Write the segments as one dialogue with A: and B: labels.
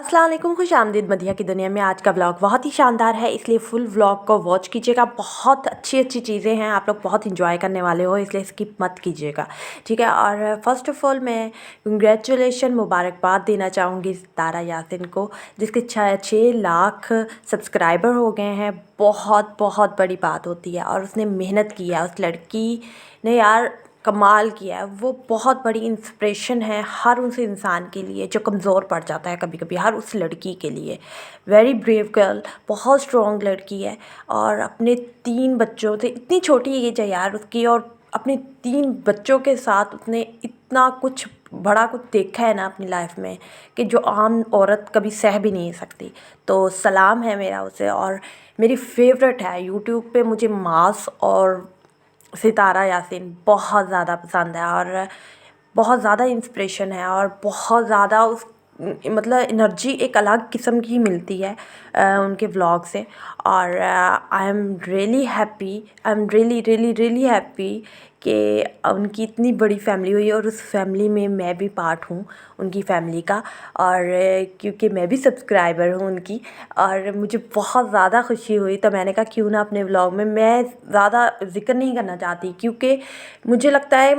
A: अस्सलाम वालेकुम, खुश आमदीद मदिहा की दुनिया में। आज का व्लॉग बहुत ही शानदार है, इसलिए फुल व्लॉग को वॉच कीजिएगा। बहुत अच्छी अच्छी चीज़ें हैं, आप लोग बहुत इंजॉय करने वाले हो, इसलिए स्किप मत कीजिएगा, ठीक है। और फ़र्स्ट ऑफ़ ऑल मैं कंग्रेचुलेशन मुबारकबाद देना चाहूँगी सितारा यासिन को, जिसके 6 लाख सब्सक्राइबर हो गए हैं। बहुत बहुत बड़ी बात होती है और उसने मेहनत की है, उस लड़की ने यार कमाल किया है। वो बहुत बड़ी इंस्पिरेशन है हर उस इंसान के लिए जो कमज़ोर पड़ जाता है कभी कभी, हर उस लड़की के लिए। वेरी ब्रेव गर्ल, बहुत स्ट्रॉन्ग लड़की है। और अपने 3 बच्चों से, इतनी छोटी एज है यार उसकी, और अपने 3 बच्चों के साथ उसने इतना कुछ बड़ा कुछ देखा है ना अपनी लाइफ में कि जो आम औरत कभी सह भी नहीं सकती। तो सलाम है मेरा उसे। और मेरी फेवरेट है यूट्यूब पे, मुझे मास और सितारा यासिन बहुत ज़्यादा पसंद है और बहुत ज़्यादा इंस्पिरेशन है और बहुत ज़्यादा उस मतलब एनर्जी एक अलग किस्म की मिलती है उनके व्लॉग से। और I am really happy, I am really really really happy कि उनकी इतनी बड़ी फैमिली हुई और उस फैमिली में मैं भी पार्ट हूँ उनकी फैमिली का। और क्योंकि मैं भी सब्सक्राइबर हूँ उनकी, और मुझे बहुत ज़्यादा खुशी हुई, तो मैंने कहा क्यों ना अपने व्लॉग में, मैं ज़्यादा ज़िक्र नहीं करना चाहती क्योंकि मुझे लगता है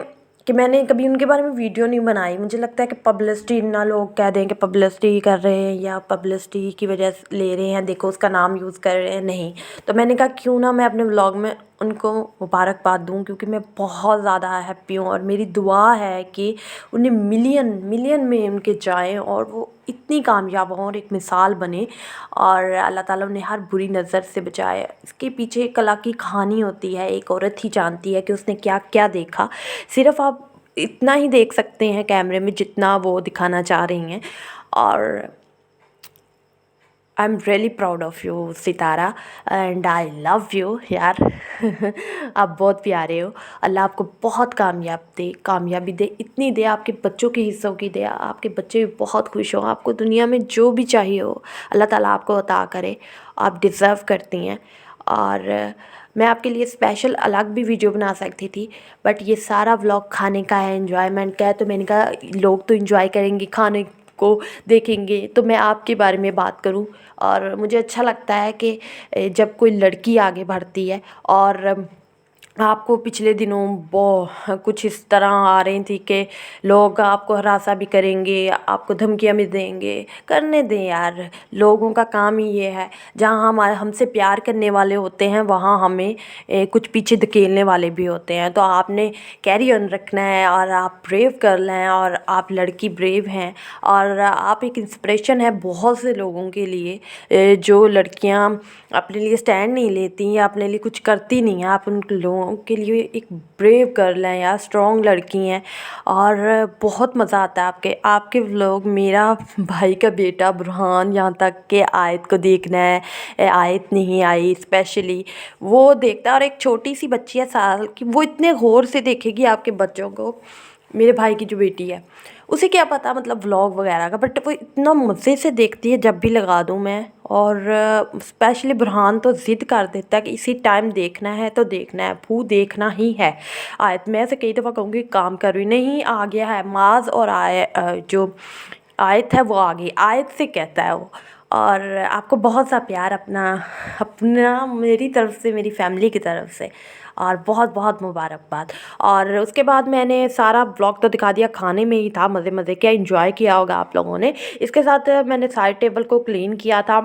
A: कि मैंने कभी उनके बारे में वीडियो नहीं बनाई। मुझे लगता है कि पब्लिसिटी, ना लोग कह दें कि पब्लिसिटी कर रहे हैं या पब्लिसिटी की वजह से ले रहे हैं, देखो उसका नाम यूज़ कर रहे हैं, नहीं। तो मैंने कहा क्यों ना मैं अपने व्लॉग में उनको मुबारकबाद दूं, क्योंकि मैं बहुत ज़्यादा हैप्पी हूँ और मेरी दुआ है कि उन्हें मिलियन मिलियन में उनके जाएं और वो इतनी कामयाब हों और एक मिसाल बने, और अल्लाह ताला उन्हें हर बुरी नज़र से बचाए। इसके पीछे एक कला की कहानी होती है, एक औरत ही जानती है कि उसने क्या क्या देखा। सिर्फ आप इतना ही देख सकते हैं कैमरे में जितना वो दिखाना चाह रही हैं। और I am really proud of you Sitara, and I love you यार। आप बहुत प्यारे हो। अल्लाह आपको बहुत कामयाबी दे, इतनी दे आपके बच्चों के हिस्सों की दे, आपके बच्चे भी बहुत खुश हों, आपको दुनिया में जो भी चाहिए हो अल्लाह ताला आपको अता करे। आप डिज़र्व करती हैं। और मैं आपके लिए स्पेशल अलग भी वीडियो बना सकती थी, बट ये सारा व्लॉग खाने का है, एन्जॉयमेंट का है, तो मैंने कहा लोग तो एंजॉय करेंगे, खाने को देखेंगे, तो मैं आपके बारे में बात करूं। और मुझे अच्छा लगता है कि जब कोई लड़की आगे बढ़ती है। और आपको पिछले दिनों कुछ इस तरह आ रही थी कि लोग आपको हरासा भी करेंगे, आपको धमकियां भी देंगे। करने दें यार, लोगों का काम ही ये है, जहाँ हमारे हमसे प्यार करने वाले होते हैं वहाँ हमें कुछ पीछे धकेलने वाले भी होते हैं। तो आपने कैरी ऑन रखना है और आप ब्रेव गर्ल हैं और आप लड़की ब्रेव हैं और आप एक इंस्पिरेशन है बहुत से लोगों के लिए। जो लड़कियां अपने लिए स्टैंड नहीं लेती या अपने लिए कुछ करती नहीं हैं, आप उन लोगों के लिए एक ब्रेव गर्ल हैं यार, स्ट्रॉन्ग लड़की हैं। और बहुत मज़ा आता है आपके व्लॉग। मेरा भाई का बेटा बुरहान यहाँ तक के आयत को देखना है, आयत नहीं आई स्पेशली वो देखता है। और एक छोटी सी बच्ची है साल की, वो इतने गौर से देखेगी आपके बच्चों को। मेरे भाई की जो बेटी है उसे क्या पता मतलब व्लॉग वगैरह का, बट वो इतना मज़े से देखती है जब भी लगा दूँ मैं। और स्पेशली बुरहान तो ज़िद कर देता है कि इसी टाइम देखना है तो देखना है, भू देखना ही है। आयत मैं ऐसे कई दफ़ा कहूँगी काम कर रही नहीं, आ गया है माज, और जो आयत है वो आ गई, आयत से कहता है वो। और आपको बहुत सा प्यार अपना अपना मेरी तरफ से, मेरी फैमिली की तरफ से, और बहुत बहुत मुबारकबाद। और उसके बाद मैंने सारा ब्लॉग तो दिखा दिया, खाने में ही था, मज़े मज़े क्या एंजॉय किया होगा आप लोगों ने। इसके साथ मैंने साइड टेबल को क्लीन किया था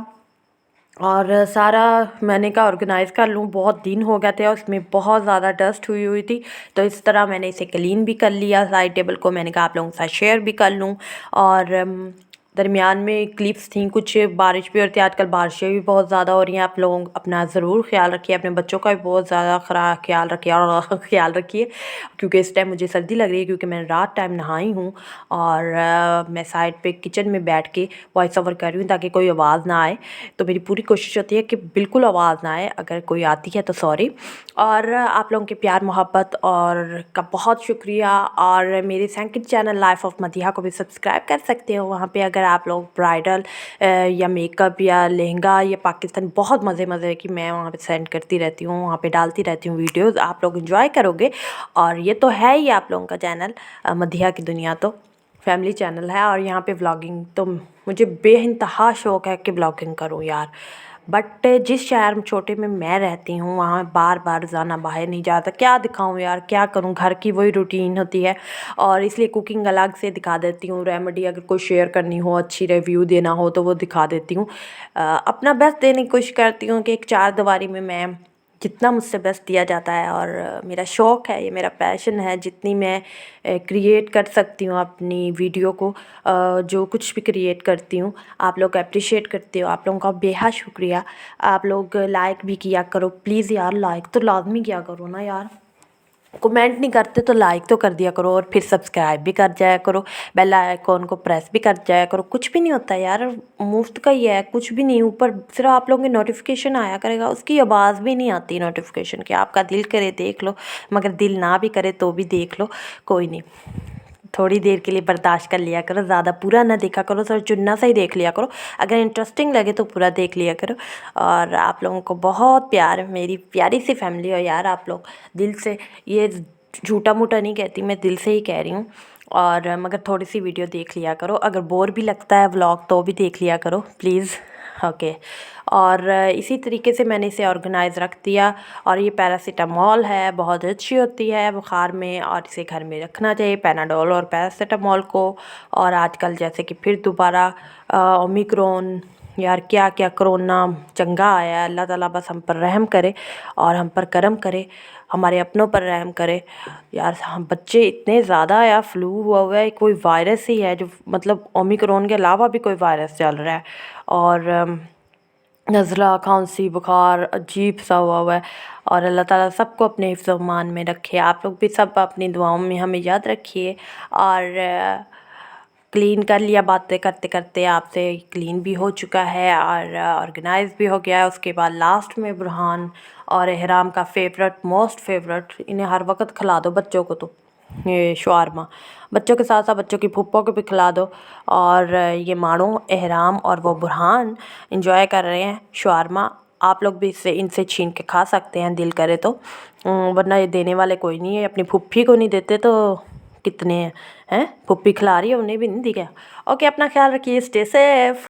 A: और सारा मैंने कहा ऑर्गेनाइज़ कर लूँ, बहुत दिन हो गए थे और उसमें बहुत ज़्यादा डस्ट हुई हुई थी। तो इस तरह मैंने इसे क्लीन भी कर लिया, साइड टेबल को मैंने कहा आप लोगों के साथ शेयर भी कर लूँ। और दरमियान में क्लिप्स थी, कुछ बारिश भी होती है, आजकल बारिशें भी बहुत ज़्यादा हो रही हैं। आप लोग अपना ज़रूर ख्याल रखिए, अपने बच्चों का भी बहुत ज़्यादा ख्याल रखिए और ख्याल रखिए, क्योंकि इस टाइम मुझे सर्दी लग रही है, क्योंकि मैं रात टाइम नहाई हूँ। और मैं साइड पे किचन में बैठ के वॉइस ओवर कर रही हूँ ताकि कोई आवाज़ ना आए। तो मेरी पूरी कोशिश होती है कि बिल्कुल आवाज़ ना आए, अगर कोई आती है तो सॉरी। और आप लोगों के प्यार मोहब्बत और का बहुत शुक्रिया। और मेरे second channel life of Madiha को भी सब्सक्राइब कर सकते हो। वहाँ पे अगर आप लोग ब्राइडल या मेकअप या लहंगा या पाकिस्तान, बहुत मज़े की मैं वहाँ पे सेंड करती रहती हूँ, वहाँ पे डालती रहती हूँ वीडियोज़, आप लोग इन्जॉय करोगे। और ये तो है ही आप लोगों का चैनल मदिहा की दुनिया। तो फैमिली चैनल है और यहाँ पे व्लॉगिंग तो मुझे बेइंतहा शौक़ है कि व्लॉगिंग करूँ यार। बट जिस शहर छोटे में मैं रहती हूँ वहाँ बार बार जाना, बाहर नहीं जाता, क्या दिखाऊँ यार, क्या करूँ, घर की वही रूटीन होती है और इसलिए कुकिंग अलग से दिखा देती हूँ। रेमेडी अगर कोई शेयर करनी हो, अच्छी रिव्यू देना हो तो वो दिखा देती हूँ। अपना बेस्ट देने की कोशिश करती हूँ कि एक चार दीवारी में मैं जितना मुझसे बेस्ट दिया जाता है और मेरा शौक़ है, ये मेरा पैशन है, जितनी मैं क्रिएट कर सकती हूँ अपनी वीडियो को, जो कुछ भी क्रिएट करती हूँ आप लोग अप्रिशिएट करते हो, आप लोगों का बेहद शुक्रिया। आप लोग लाइक भी किया करो प्लीज़ यार, लाइक तो लाजमी किया करो ना यार, कमेंट नहीं करते तो लाइक तो कर दिया करो और फिर सब्सक्राइब भी कर जाया करो, बेल आइकॉन को प्रेस भी कर जाया करो। कुछ भी नहीं होता यार, मुफ्त का ही है, कुछ भी नहीं, ऊपर सिर्फ आप लोगों के नोटिफिकेशन आया करेगा, उसकी आवाज़ भी नहीं आती नोटिफिकेशन की। आपका दिल करे देख लो, मगर दिल ना भी करे तो भी देख लो, कोई नहीं, थोड़ी देर के लिए बर्दाश्त कर लिया करो, ज़्यादा पूरा ना देखा करो, सर चुन्ना सा ही देख लिया करो, अगर इंटरेस्टिंग लगे तो पूरा देख लिया करो। और आप लोगों को बहुत प्यार, मेरी प्यारी सी फैमिली हो यार आप लोग, दिल से, ये झूठा मूठा नहीं कहती मैं, दिल से ही कह रही हूँ। और मगर थोड़ी सी वीडियो देख लिया करो, अगर बोर भी लगता है व्लॉग तो भी देख लिया करो प्लीज़, ओके। और इसी तरीके से मैंने इसे ऑर्गेनाइज़ रख दिया। और ये पैरासीटामॉल है, बहुत अच्छी होती है बुखार में और इसे घर में रखना चाहिए, पैनाडोल और पैरासीटामॉल को। और आजकल जैसे कि फिर दोबारा ओमिक्रॉन, यार क्या क्या कोरोना चंगा आया है, अल्लाह ताला बस हम पर रहम करे और हम पर करम करे, हमारे अपनों पर रहम करे यार। हम बच्चे इतने ज़्यादा यार, फ्लू हुआ है, कोई वायरस ही है जो, मतलब ओमिक्रॉन के अलावा भी कोई वायरस चल रहा है और नज़ला, खांसी, बुखार अजीब सा हुआ है। और अल्लाह ताला सबको अपने हिफ्ज़-ओ-अमान में रखे। आप लोग भी सब अपनी दुआओं में हमें याद रखिए। और क्लीन कर लिया, बातें करते करते आपसे क्लीन भी हो चुका है और ऑर्गेनाइज़ भी हो गया है। उसके बाद लास्ट में बुरहान और एहराम का फेवरेट, मोस्ट फेवरेट, इन्हें हर वक्त खिला दो बच्चों को, तो ये शवारमा बच्चों के साथ साथ बच्चों की फूफो को भी खिला दो। और ये मानो, एहराम और वो बुरहान इंजॉय कर रहे हैं शवारमा, आप लोग भी इनसे छीन के खा सकते हैं दिल करे तो, वरना ये देने वाले कोई नहीं है। अपनी फूफी को नहीं देते तो कितने हैं, फूफी खिला रही है, उन्हें भी नहीं दिया। ओके, अपना ख्याल रखिए, स्टे सेफ।